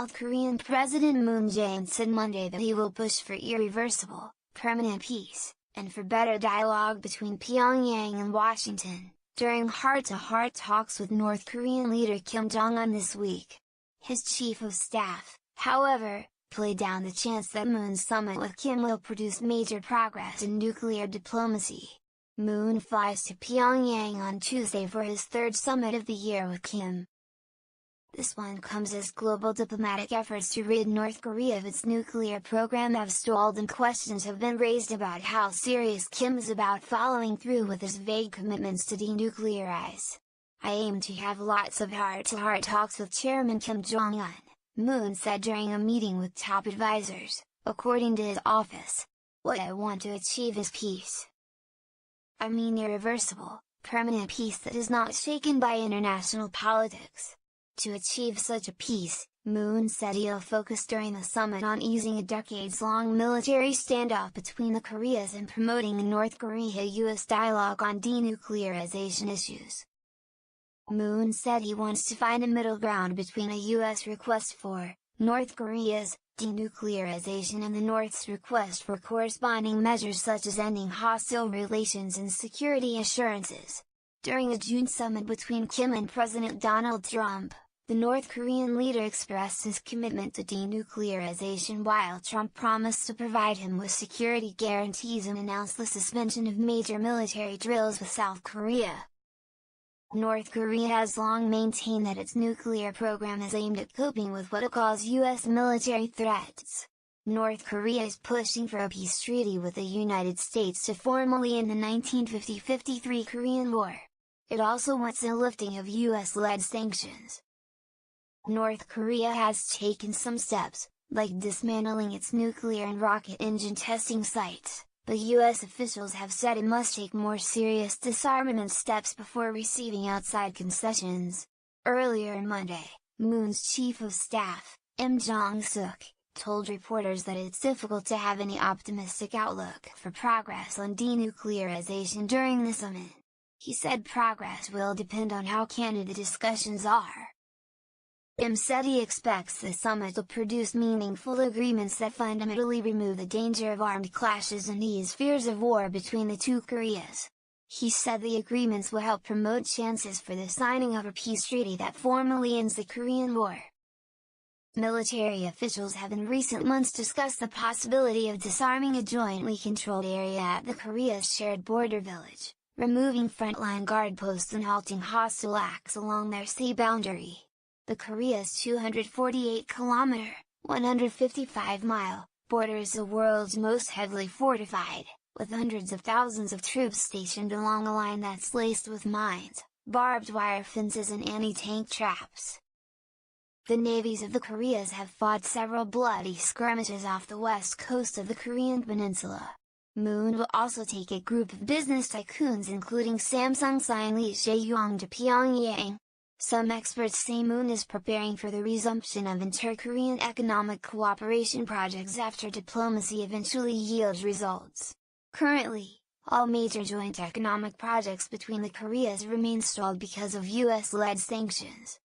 South Korean President Moon Jae-in said Monday that he will push for irreversible, permanent peace, and for better dialogue between Pyongyang and Washington, during heart-to-heart talks with North Korean leader Kim Jong Un this week. His chief of staff, however, played down the chance that Moon's summit with Kim will produce major progress in nuclear diplomacy. Moon flies to Pyongyang on Tuesday for his third summit of the year with Kim. This one comes as global diplomatic efforts to rid North Korea of its nuclear program have stalled and questions have been raised about how serious Kim is about following through with his vague commitments to denuclearize. "I aim to have lots of heart-to-heart talks with Chairman Kim Jong Un," Moon said during a meeting with top advisors, according to his office. "What I want to achieve is peace. I mean irreversible, permanent peace that is not shaken by international politics. To achieve such a peace," Moon said he'll focus during the summit on easing a decades-long military standoff between the Koreas and promoting a North Korea-US dialogue on denuclearization issues. Moon said he wants to find a middle ground between a US request for North Korea's denuclearization and the North's request for corresponding measures such as ending hostile relations and security assurances. During a June summit between Kim and President Donald Trump, the North Korean leader expressed his commitment to denuclearization while Trump promised to provide him with security guarantees and announced the suspension of major military drills with South Korea. North Korea has long maintained that its nuclear program is aimed at coping with what it calls U.S. military threats. North Korea is pushing for a peace treaty with the United States to formally end the 1950-53 Korean War. It also wants a lifting of US-led sanctions. North Korea has taken some steps, like dismantling its nuclear and rocket engine testing sites, but US officials have said it must take more serious disarmament steps before receiving outside concessions. Earlier Monday, Moon's chief of staff, Jong-seok, told reporters that it's difficult to have any optimistic outlook for progress on denuclearization during the summit. He said progress will depend on how candid the discussions are. Said he expects the summit will produce meaningful agreements that fundamentally remove the danger of armed clashes and ease fears of war between the two Koreas. He said the agreements will help promote chances for the signing of a peace treaty that formally ends the Korean War. Military officials have in recent months discussed the possibility of disarming a jointly controlled area at the Korea's shared border village, removing frontline guard posts and halting hostile acts along their sea boundary. The Korea's 248-kilometer, 155-mile, border is the world's most heavily fortified, with hundreds of thousands of troops stationed along a line that's laced with mines, barbed wire fences and anti-tank traps. The navies of the Koreas have fought several bloody skirmishes off the west coast of the Korean peninsula. Moon will also take a group of business tycoons including Samsung Sign Lee Jae-yong to Pyongyang. Some experts say Moon is preparing for the resumption of inter-Korean economic cooperation projects after diplomacy eventually yields results. Currently, all major joint economic projects between the Koreas remain stalled because of US-led sanctions.